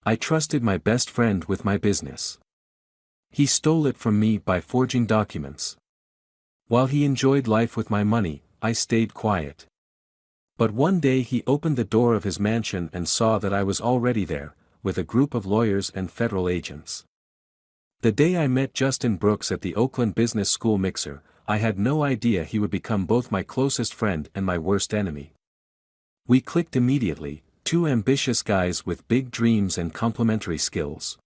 I trusted my best friend with my business. He stole it from me by forging documents. While he enjoyed life with my money, I stayed quiet. But one day he opened the door of his mansion and saw that I was already there, with a group of lawyers and federal agents. The day I met Justin Brooks at the Oakland Business School mixer, I had no idea he would become both my closest friend and my worst enemy. We clicked immediately, two ambitious guys with big dreams and complementary skills.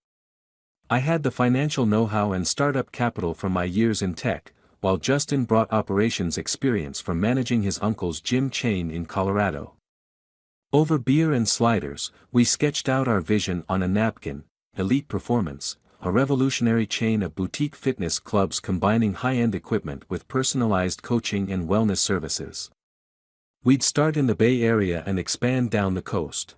I had the financial know-how and startup capital from my years in tech, while Justin brought operations experience from managing his uncle's gym chain in Colorado. Over beer and sliders, we sketched out our vision on a napkin: Elite Performance, a revolutionary chain of boutique fitness clubs combining high-end equipment with personalized coaching and wellness services. We'd start in the Bay Area and expand down the coast.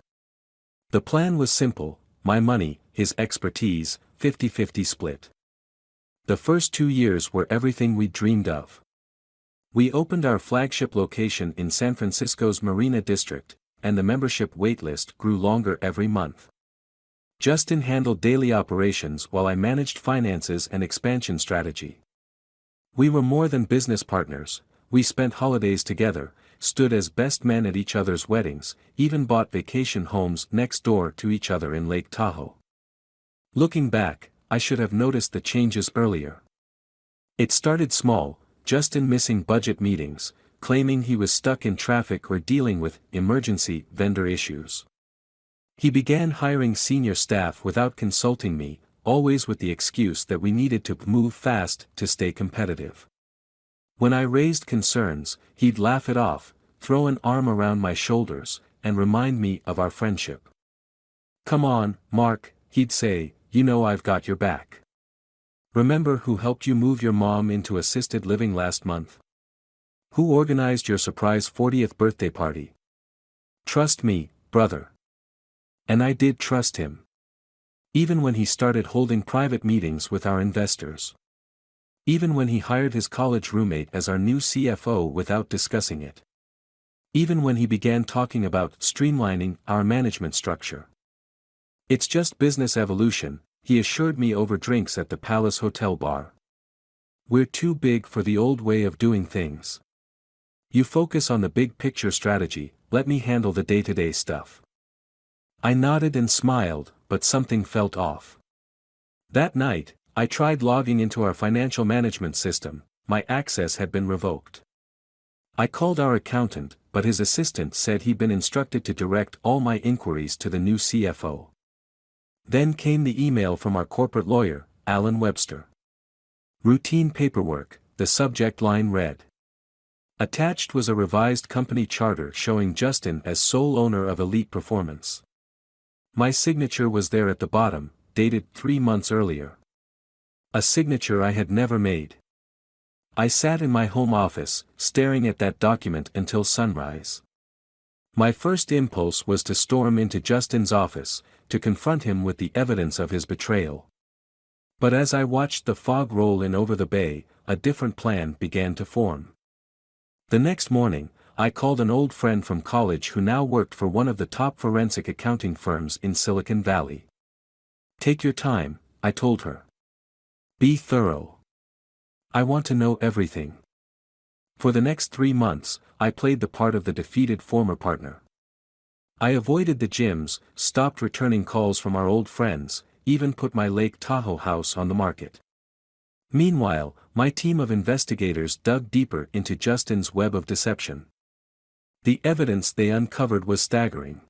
The plan was simple: my money, his expertise, 50-50 split. The first 2 years were everything we dreamed of. We opened our flagship location in San Francisco's Marina District, and the membership waitlist grew longer every month. Justin handled daily operations while I managed finances and expansion strategy. We were more than business partners. We spent holidays together, stood as best men at each other's weddings, even bought vacation homes next door to each other in Lake Tahoe. Looking back, I should have noticed the changes earlier. It started small: Justin missing budget meetings, claiming he was stuck in traffic or dealing with emergency vendor issues. He began hiring senior staff without consulting me, always with the excuse that we needed to move fast to stay competitive. When I raised concerns, he'd laugh it off, throw an arm around my shoulders, and remind me of our friendship. "Come on, Mark," he'd say, "you know I've got your back. Remember who helped you move your mom into assisted living last month? Who organized your surprise 40th birthday party? Trust me, brother." And I did trust him. Even when he started holding private meetings with our investors. Even when he hired his college roommate as our new CFO without discussing it. Even when he began talking about streamlining our management structure. "It's just business evolution," he assured me over drinks at the Palace Hotel bar. "We're too big for the old way of doing things. You focus on the big picture strategy, let me handle the day-to-day stuff." I nodded and smiled, but something felt off. That night, I tried logging into our financial management system. My access had been revoked. I called our accountant, but his assistant said he'd been instructed to direct all my inquiries to the new CFO. Then came the email from our corporate lawyer, Alan Webster. Routine paperwork, the subject line read. Attached was a revised company charter showing Justin as sole owner of Elite Performance. My signature was there at the bottom, dated 3 months earlier. A signature I had never made. I sat in my home office, staring at that document until sunrise. My first impulse was to storm into Justin's office, to confront him with the evidence of his betrayal. But as I watched the fog roll in over the bay, a different plan began to form. The next morning, I called an old friend from college who now worked for one of the top forensic accounting firms in Silicon Valley. "Take your time," I told her. "Be thorough. I want to know everything." For the next 3 months, I played the part of the defeated former partner. I avoided the gyms, stopped returning calls from our old friends, even put my Lake Tahoe house on the market. Meanwhile, my team of investigators dug deeper into Justin's web of deception. The evidence they uncovered was staggering.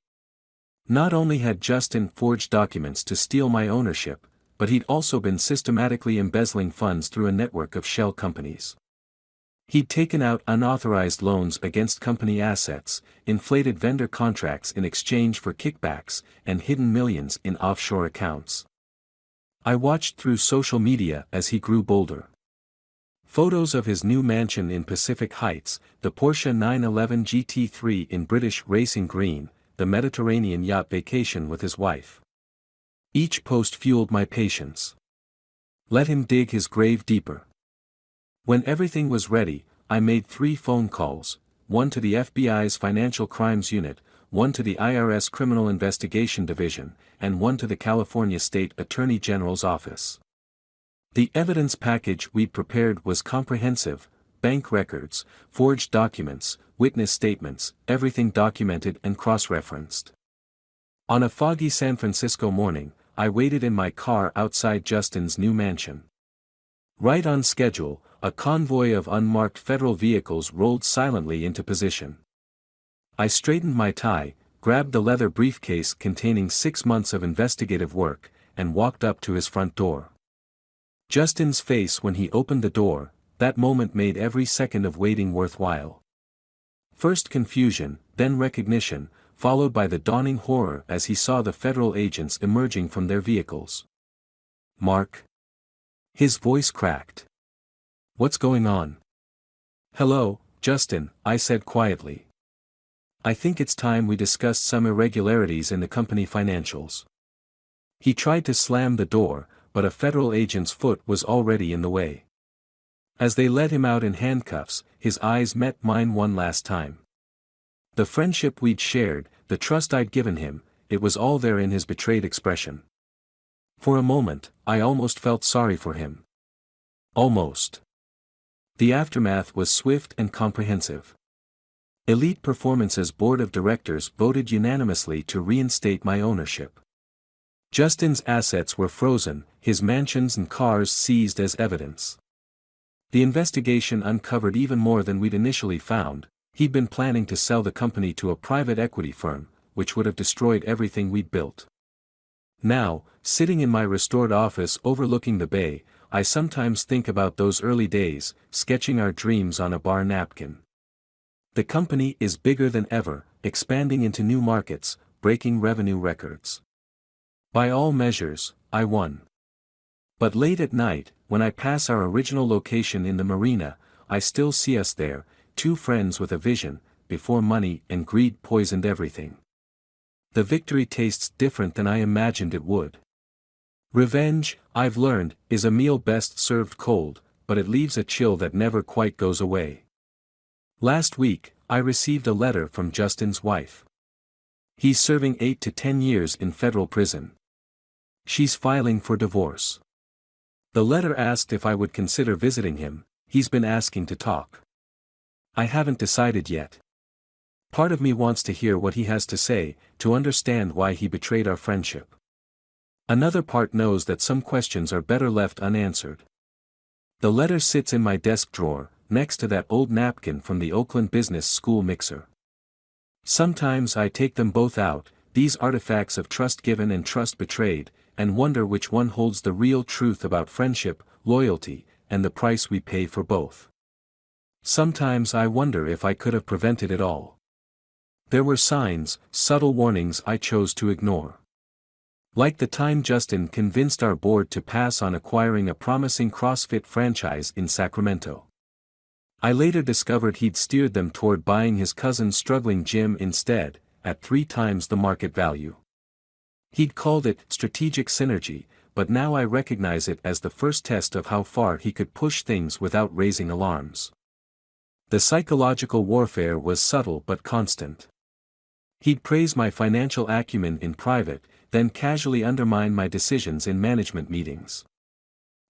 Not only had Justin forged documents to steal my ownership, but he'd also been systematically embezzling funds through a network of shell companies. He'd taken out unauthorized loans against company assets, inflated vendor contracts in exchange for kickbacks, and hidden millions in offshore accounts. I watched through social media as he grew bolder. Photos of his new mansion in Pacific Heights, the Porsche 911 GT3 in British racing green, the Mediterranean yacht vacation with his wife. Each post fueled my patience. Let him dig his grave deeper. When everything was ready, I made 3 phone calls, one to the FBI's Financial Crimes Unit, one to the IRS Criminal Investigation Division, and one to the California State Attorney General's office. The evidence package we'd prepared was comprehensive: bank records, forged documents, witness statements, everything documented and cross-referenced. On a foggy San Francisco morning, I waited in my car outside Justin's new mansion. Right on schedule, a convoy of unmarked federal vehicles rolled silently into position. I straightened my tie, grabbed the leather briefcase containing 6 months of investigative work, and walked up to his front door. Justin's face when he opened the door, that moment made every second of waiting worthwhile. First confusion, then recognition, followed by the dawning horror as he saw the federal agents emerging from their vehicles. "Mark?" His voice cracked. "What's going on?" "Hello, Justin," I said quietly. "I think it's time we discussed some irregularities in the company financials." He tried to slam the door, but a federal agent's foot was already in the way. As they led him out in handcuffs, his eyes met mine one last time. The friendship we'd shared, the trust I'd given him, it was all there in his betrayed expression. For a moment, I almost felt sorry for him. Almost. The aftermath was swift and comprehensive. Elite Performance's board of directors voted unanimously to reinstate my ownership. Justin's assets were frozen, his mansions and cars seized as evidence. The investigation uncovered even more than we'd initially found. He'd been planning to sell the company to a private equity firm, which would have destroyed everything we'd built. Now, sitting in my restored office overlooking the bay, I sometimes think about those early days, sketching our dreams on a bar napkin. The company is bigger than ever, expanding into new markets, breaking revenue records. By all measures, I won. But late at night, when I pass our original location in the marina, I still see us there, two friends with a vision, before money and greed poisoned everything. The victory tastes different than I imagined it would. Revenge, I've learned, is a meal best served cold, but it leaves a chill that never quite goes away. Last week, I received a letter from Justin's wife. He's serving 8 to 10 years in federal prison. She's filing for divorce. The letter asked if I would consider visiting him. He's been asking to talk. I haven't decided yet. Part of me wants to hear what he has to say, to understand why he betrayed our friendship. Another part knows that some questions are better left unanswered. The letter sits in my desk drawer, next to that old napkin from the Oakland Business School mixer. Sometimes I take them both out, these artifacts of trust given and trust betrayed, and wonder which one holds the real truth about friendship, loyalty, and the price we pay for both. Sometimes I wonder if I could have prevented it all. There were signs, subtle warnings I chose to ignore. Like the time Justin convinced our board to pass on acquiring a promising CrossFit franchise in Sacramento. I later discovered he'd steered them toward buying his cousin's struggling gym instead, at 3 times the market value. He'd called it strategic synergy, but now I recognize it as the first test of how far he could push things without raising alarms. The psychological warfare was subtle but constant. He'd praise my financial acumen in private, then casually undermine my decisions in management meetings.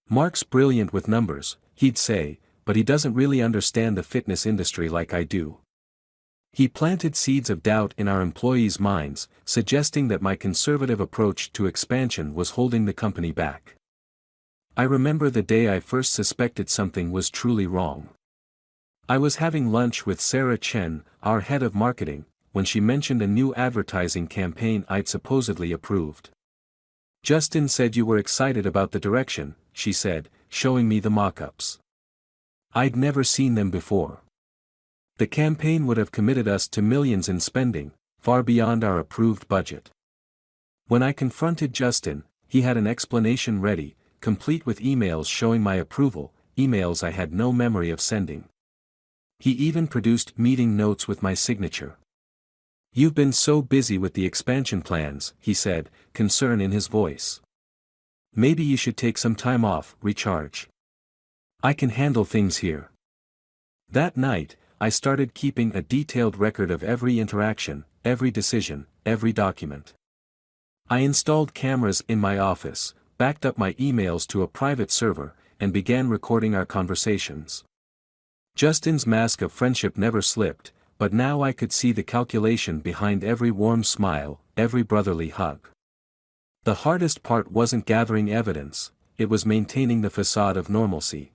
"Mark's brilliant with numbers," he'd say, "but he doesn't really understand the fitness industry like I do." He planted seeds of doubt in our employees' minds, suggesting that my conservative approach to expansion was holding the company back. I remember the day I first suspected something was truly wrong. I was having lunch with Sarah Chen, our head of marketing, when she mentioned a new advertising campaign I'd supposedly approved. "Justin said you were excited about the direction," she said, showing me the mock-ups. I'd never seen them before. The campaign would have committed us to millions in spending, far beyond our approved budget. When I confronted Justin, he had an explanation ready, complete with emails showing my approval, emails I had no memory of sending. He even produced meeting notes with my signature. "You've been so busy with the expansion plans," he said, concern in his voice. "Maybe you should take some time off, recharge. I can handle things here." That night, I started keeping a detailed record of every interaction, every decision, every document. I installed cameras in my office, backed up my emails to a private server, and began recording our conversations. Justin's mask of friendship never slipped, but now I could see the calculation behind every warm smile, every brotherly hug. The hardest part wasn't gathering evidence, it was maintaining the facade of normalcy.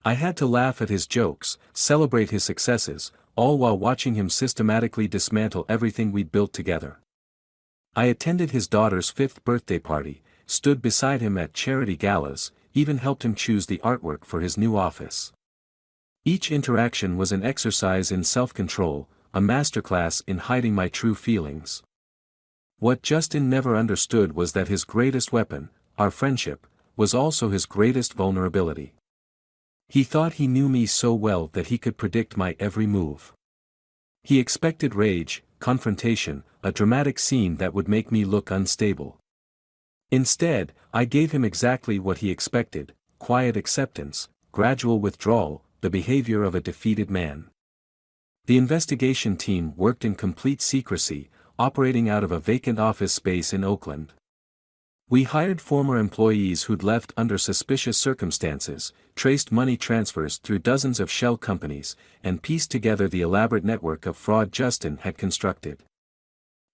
I had to laugh at his jokes, celebrate his successes, all while watching him systematically dismantle everything we'd built together. I attended his daughter's 5th birthday party, stood beside him at charity galas, even helped him choose the artwork for his new office. Each interaction was an exercise in self-control, a masterclass in hiding my true feelings. What Justin never understood was that his greatest weapon, our friendship, was also his greatest vulnerability. He thought he knew me so well that he could predict my every move. He expected rage, confrontation, a dramatic scene that would make me look unstable. Instead, I gave him exactly what he expected: quiet acceptance, gradual withdrawal, the behavior of a defeated man. The investigation team worked in complete secrecy, operating out of a vacant office space in Oakland. We hired former employees who'd left under suspicious circumstances, traced money transfers through dozens of shell companies, and pieced together the elaborate network of fraud Justin had constructed.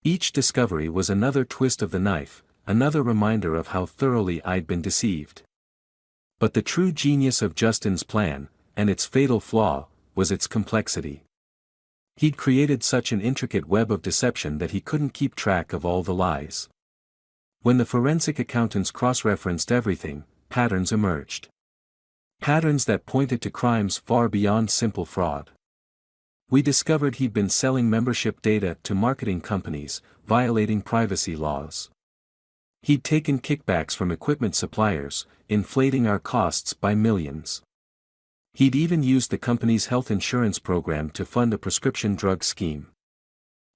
Each discovery was another twist of the knife, another reminder of how thoroughly I'd been deceived. But the true genius of Justin's plan, and its fatal flaw, was its complexity. He'd created such an intricate web of deception that he couldn't keep track of all the lies. When the forensic accountants cross-referenced everything, patterns emerged. Patterns that pointed to crimes far beyond simple fraud. We discovered he'd been selling membership data to marketing companies, violating privacy laws. He'd taken kickbacks from equipment suppliers, inflating our costs by millions. He'd even used the company's health insurance program to fund a prescription drug scheme.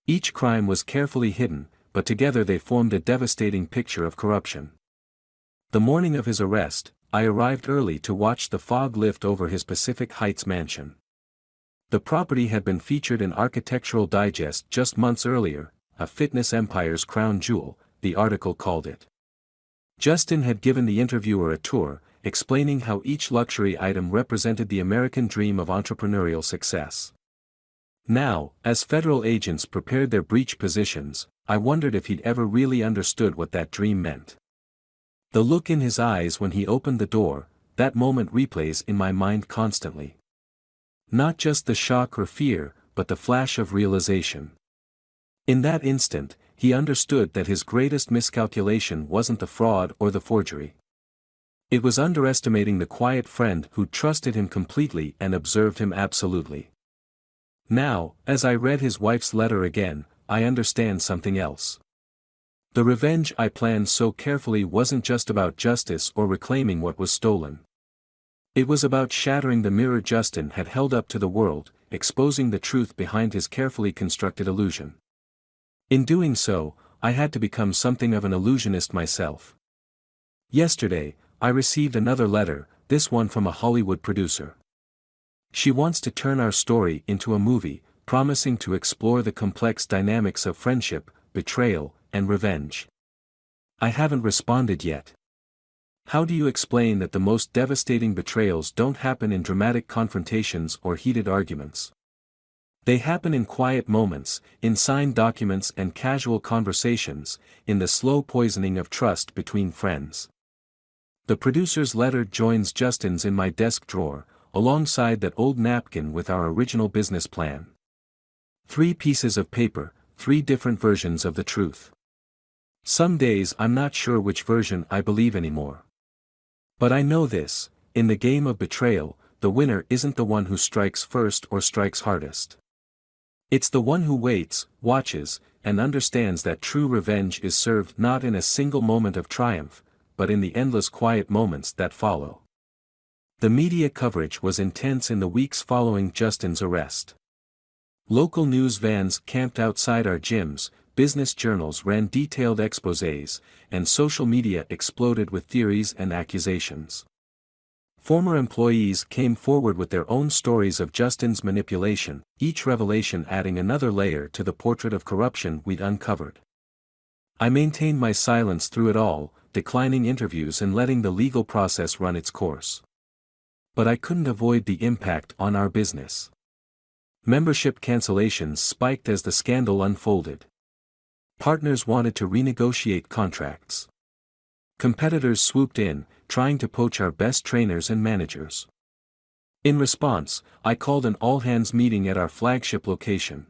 Each crime was carefully hidden, but together they formed a devastating picture of corruption. The morning of his arrest, I arrived early to watch the fog lift over his Pacific Heights mansion. The property had been featured in Architectural Digest just months earlier, a fitness empire's crown jewel, the article called it. Justin had given the interviewer a tour, explaining how each luxury item represented the American dream of entrepreneurial success. Now, as federal agents prepared their breach positions, I wondered if he'd ever really understood what that dream meant. The look in his eyes when he opened the door, that moment replays in my mind constantly. Not just the shock or fear, but the flash of realization. In that instant, he understood that his greatest miscalculation wasn't the fraud or the forgery. It was underestimating the quiet friend who trusted him completely and observed him absolutely. Now, as I read his wife's letter again, I understand something else. The revenge I planned so carefully wasn't just about justice or reclaiming what was stolen. It was about shattering the mirror Justin had held up to the world, exposing the truth behind his carefully constructed illusion. In doing so, I had to become something of an illusionist myself. Yesterday, I received another letter, this one from a Hollywood producer. She wants to turn our story into a movie, promising to explore the complex dynamics of friendship, betrayal, and revenge. I haven't responded yet. How do you explain that the most devastating betrayals don't happen in dramatic confrontations or heated arguments? They happen in quiet moments, in signed documents and casual conversations, in the slow poisoning of trust between friends. The producer's letter joins Justin's in my desk drawer, alongside that old napkin with our original business plan. 3 pieces of paper, 3 different versions of the truth. Some days I'm not sure which version I believe anymore. But I know this: in the game of betrayal, the winner isn't the one who strikes first or strikes hardest. It's the one who waits, watches, and understands that true revenge is served not in a single moment of triumph, but in the endless quiet moments that follow. The media coverage was intense in the weeks following Justin's arrest. Local news vans camped outside our gyms, business journals ran detailed exposés, and social media exploded with theories and accusations. Former employees came forward with their own stories of Justin's manipulation, each revelation adding another layer to the portrait of corruption we'd uncovered. I maintained my silence through it all, declining interviews and letting the legal process run its course. But I couldn't avoid the impact on our business. Membership cancellations spiked as the scandal unfolded. Partners wanted to renegotiate contracts. Competitors swooped in, trying to poach our best trainers and managers. In response, I called an all-hands meeting at our flagship location.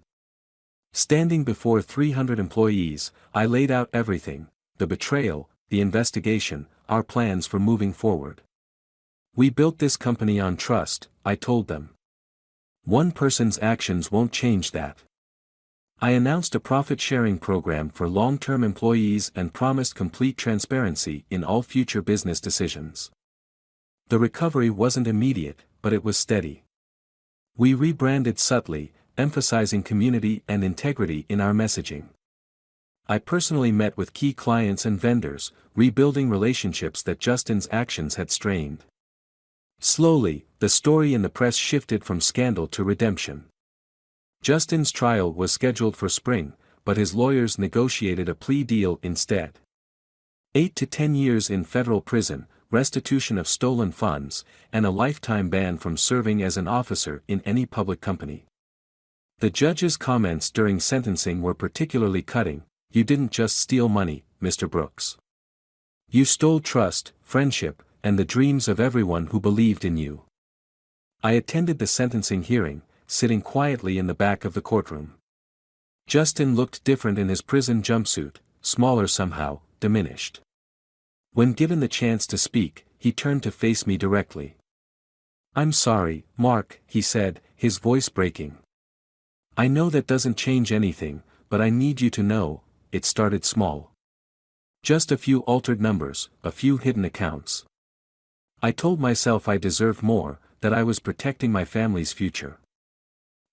Standing before 300 employees, I laid out everything: the betrayal, the investigation, our plans for moving forward. We built this company on trust, I told them. One person's actions won't change that. I announced a profit-sharing program for long-term employees and promised complete transparency in all future business decisions. The recovery wasn't immediate, but it was steady. We rebranded subtly, emphasizing community and integrity in our messaging. I personally met with key clients and vendors, rebuilding relationships that Justin's actions had strained. Slowly, the story in the press shifted from scandal to redemption. Justin's trial was scheduled for spring, but his lawyers negotiated a plea deal instead. 8 to 10 years in federal prison, restitution of stolen funds, and a lifetime ban from serving as an officer in any public company. The judge's comments during sentencing were particularly cutting. "You didn't just steal money, Mr. Brooks. You stole trust, friendship, and the dreams of everyone who believed in you." I attended the sentencing hearing, sitting quietly in the back of the courtroom. Justin looked different in his prison jumpsuit, smaller somehow, diminished. When given the chance to speak, he turned to face me directly. "I'm sorry, Mark," he said, his voice breaking. "I know that doesn't change anything, but I need you to know, it started small. Just a few altered numbers, a few hidden accounts. I told myself I deserved more, that I was protecting my family's future.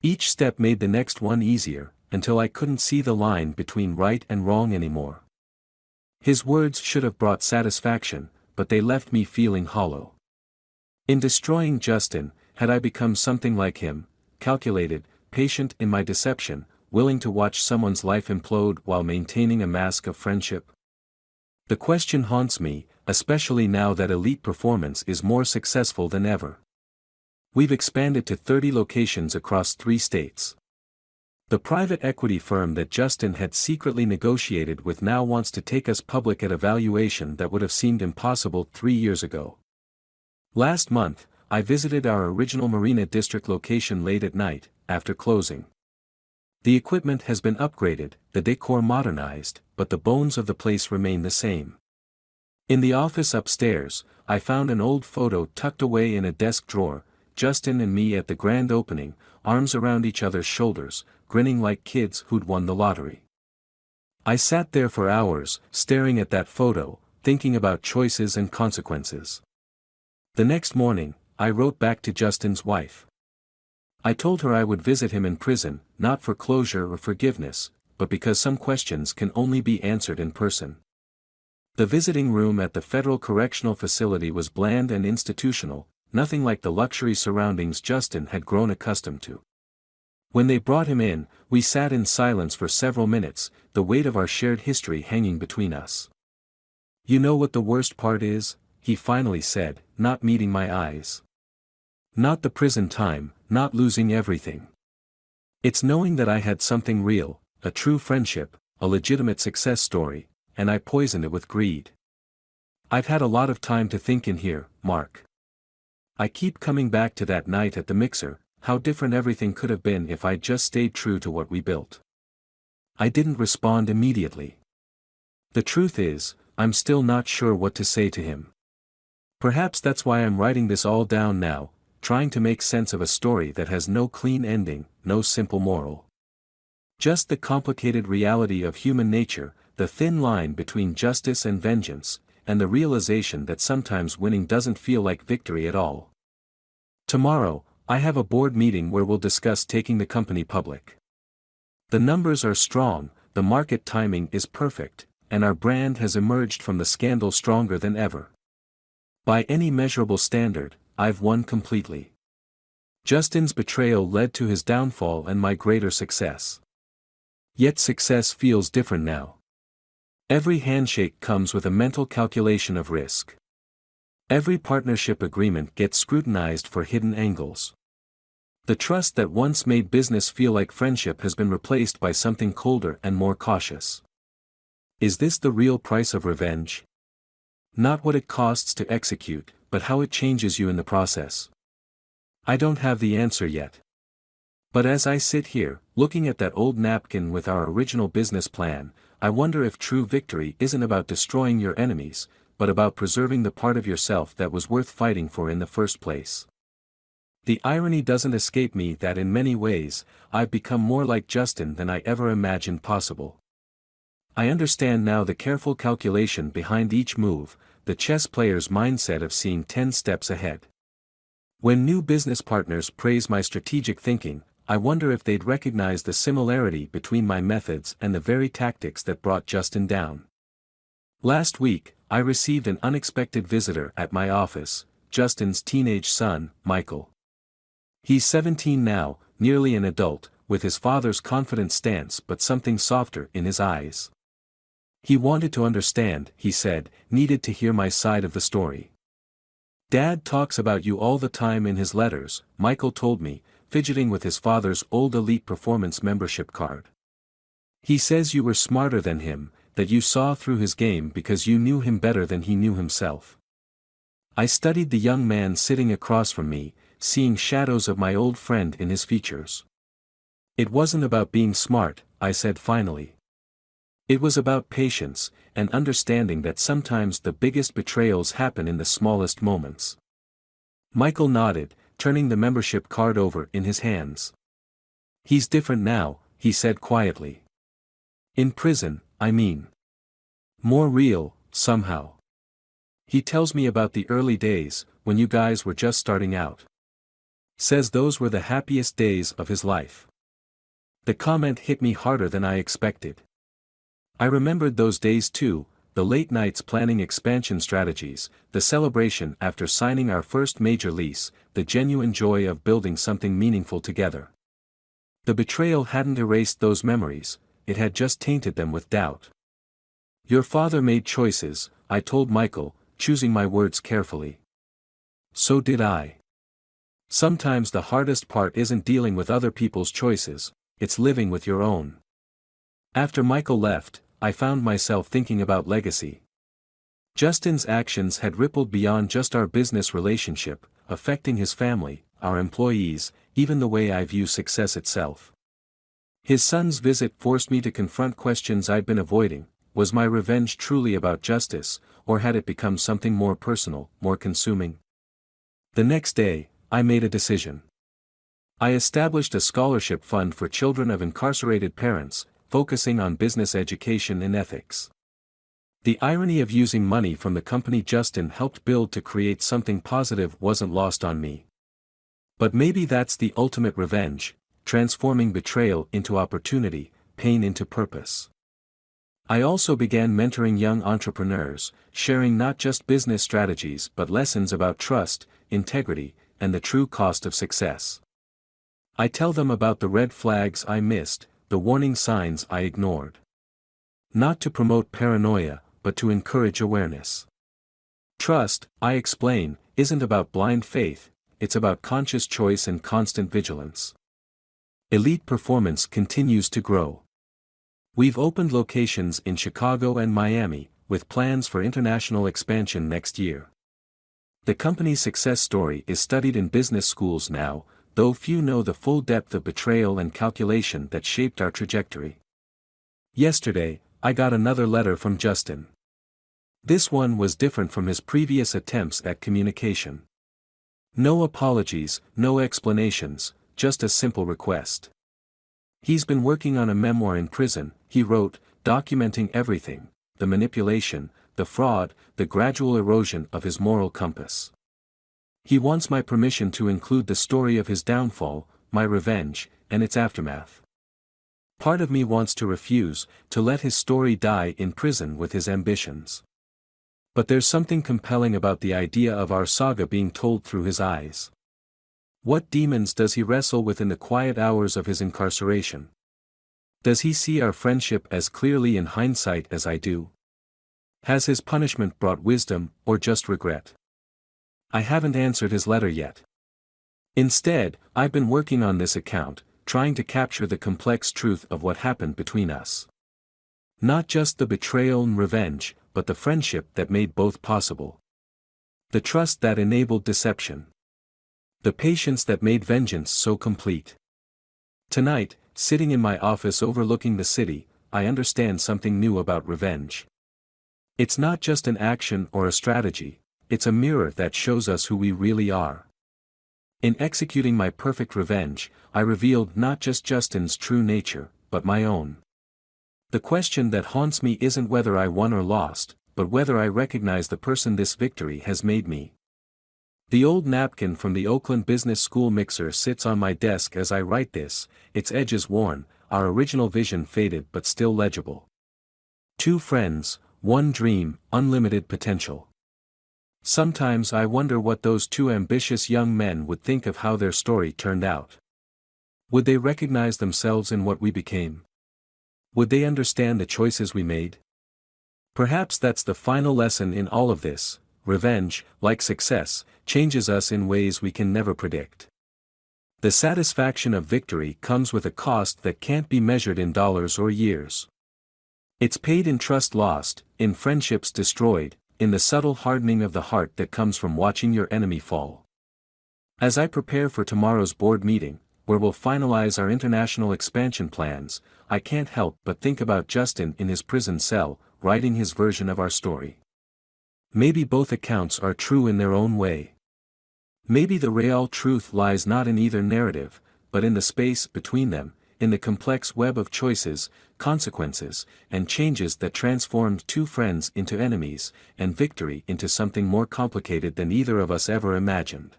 Each step made the next one easier, until I couldn't see the line between right and wrong anymore." His words should have brought satisfaction, but they left me feeling hollow. In destroying Justin, had I become something like him, calculated, patient in my deception, willing to watch someone's life implode while maintaining a mask of friendship? The question haunts me, especially now that elite performance is more successful than ever. We've expanded to 30 locations across 3 states. The private equity firm that Justin had secretly negotiated with now wants to take us public at a valuation that would have seemed impossible 3 years ago. Last month, I visited our original Marina District location late at night, after closing. The equipment has been upgraded, the decor modernized, but the bones of the place remain the same. In the office upstairs, I found an old photo tucked away in a desk drawer, Justin and me at the grand opening, arms around each other's shoulders, grinning like kids who'd won the lottery. I sat there for hours, staring at that photo, thinking about choices and consequences. The next morning, I wrote back to Justin's wife. I told her I would visit him in prison, not for closure or forgiveness, but because some questions can only be answered in person. The visiting room at the Federal Correctional Facility was bland and institutional, nothing like the luxury surroundings Justin had grown accustomed to. When they brought him in, we sat in silence for several minutes, the weight of our shared history hanging between us. "You know what the worst part is?" he finally said, not meeting my eyes. "Not the prison time, not losing everything. It's knowing that I had something real, a true friendship, a legitimate success story, and I poisoned it with greed. I've had a lot of time to think in here, Mark. I keep coming back to that night at the mixer, how different everything could have been if I'd just stayed true to what we built." I didn't respond immediately. The truth is, I'm still not sure what to say to him. Perhaps that's why I'm writing this all down now, trying to make sense of a story that has no clean ending, no simple moral. Just the complicated reality of human nature, the thin line between justice and vengeance, and the realization that sometimes winning doesn't feel like victory at all. Tomorrow, I have a board meeting where we'll discuss taking the company public. The numbers are strong, the market timing is perfect, and our brand has emerged from the scandal stronger than ever. By any measurable standard, I've won completely. Justin's betrayal led to his downfall and my greater success. Yet success feels different now. Every handshake comes with a mental calculation of risk. Every partnership agreement gets scrutinized for hidden angles. The trust that once made business feel like friendship has been replaced by something colder and more cautious. Is this the real price of revenge? Not what it costs to execute, but how it changes you in the process. I don't have the answer yet. But as I sit here, looking at that old napkin with our original business plan, I wonder if true victory isn't about destroying your enemies, but about preserving the part of yourself that was worth fighting for in the first place. The irony doesn't escape me that in many ways, I've become more like Justin than I ever imagined possible. I understand now the careful calculation behind each move, the chess player's mindset of seeing 10 steps ahead. When new business partners praise my strategic thinking, I wonder if they'd recognize the similarity between my methods and the very tactics that brought Justin down. Last week, I received an unexpected visitor at my office, Justin's teenage son, Michael. He's 17 now, nearly an adult, with his father's confident stance but something softer in his eyes. He wanted to understand, he said, needed to hear my side of the story. Dad talks about you all the time in his letters, Michael told me, fidgeting with his father's old Elite Performance membership card. He says you were smarter than him, that you saw through his game because you knew him better than he knew himself. I studied the young man sitting across from me, seeing shadows of my old friend in his features. It wasn't about being smart, I said finally. It was about patience, and understanding that sometimes the biggest betrayals happen in the smallest moments. Michael nodded, turning the membership card over in his hands. He's different now, he said quietly. In prison, I mean. More real, somehow. He tells me about the early days, when you guys were just starting out. Says those were the happiest days of his life. The comment hit me harder than I expected. I remembered those days too, the late nights planning expansion strategies, the celebration after signing our first major lease, the genuine joy of building something meaningful together. The betrayal hadn't erased those memories, it had just tainted them with doubt. Your father made choices, I told Michael, choosing my words carefully. So did I. Sometimes the hardest part isn't dealing with other people's choices, it's living with your own. After Michael left, I found myself thinking about legacy. Justin's actions had rippled beyond just our business relationship, affecting his family, our employees, even the way I view success itself. His son's visit forced me to confront questions I'd been avoiding. Was my revenge truly about justice, or had it become something more personal, more consuming? The next day, I made a decision. I established a scholarship fund for children of incarcerated parents, focusing on business education and ethics. The irony of using money from the company Justin helped build to create something positive wasn't lost on me. But maybe that's the ultimate revenge, transforming betrayal into opportunity, pain into purpose. I also began mentoring young entrepreneurs, sharing not just business strategies but lessons about trust, integrity, and the true cost of success. I tell them about the red flags I missed, the warning signs I ignored. Not to promote paranoia, but to encourage awareness. Trust, I explain, isn't about blind faith, it's about conscious choice and constant vigilance. Elite Performance continues to grow. We've opened locations in Chicago and Miami, with plans for international expansion next year. The company's success story is studied in business schools now, though few know the full depth of betrayal and calculation that shaped our trajectory. Yesterday, I got another letter from Justin. This one was different from his previous attempts at communication. No apologies, no explanations, just a simple request. He's been working on a memoir in prison, he wrote, documenting everything, the manipulation, the fraud, the gradual erosion of his moral compass. He wants my permission to include the story of his downfall, my revenge, and its aftermath. Part of me wants to refuse, to let his story die in prison with his ambitions. But there's something compelling about the idea of our saga being told through his eyes. What demons does he wrestle with in the quiet hours of his incarceration? Does he see our friendship as clearly in hindsight as I do? Has his punishment brought wisdom, or just regret? I haven't answered his letter yet. Instead, I've been working on this account, trying to capture the complex truth of what happened between us. Not just the betrayal and revenge, but the friendship that made both possible. The trust that enabled deception. The patience that made vengeance so complete. Tonight, sitting in my office overlooking the city, I understand something new about revenge. It's not just an action or a strategy, it's a mirror that shows us who we really are. In executing my perfect revenge, I revealed not just Justin's true nature, but my own. The question that haunts me isn't whether I won or lost, but whether I recognize the person this victory has made me. The old napkin from the Oakland Business School mixer sits on my desk as I write this, its edges worn, our original vision faded but still legible. Two friends, one dream, unlimited potential. Sometimes I wonder what those two ambitious young men would think of how their story turned out. Would they recognize themselves in what we became? Would they understand the choices we made? Perhaps that's the final lesson in all of this: revenge, like success, changes us in ways we can never predict. The satisfaction of victory comes with a cost that can't be measured in dollars or years. It's paid in trust lost, in friendships destroyed, in the subtle hardening of the heart that comes from watching your enemy fall. As I prepare for tomorrow's board meeting, where we'll finalize our international expansion plans, I can't help but think about Justin in his prison cell, writing his version of our story. Maybe both accounts are true in their own way. Maybe the real truth lies not in either narrative, but in the space between them, in the complex web of choices, consequences, and changes that transformed two friends into enemies, and victory into something more complicated than either of us ever imagined.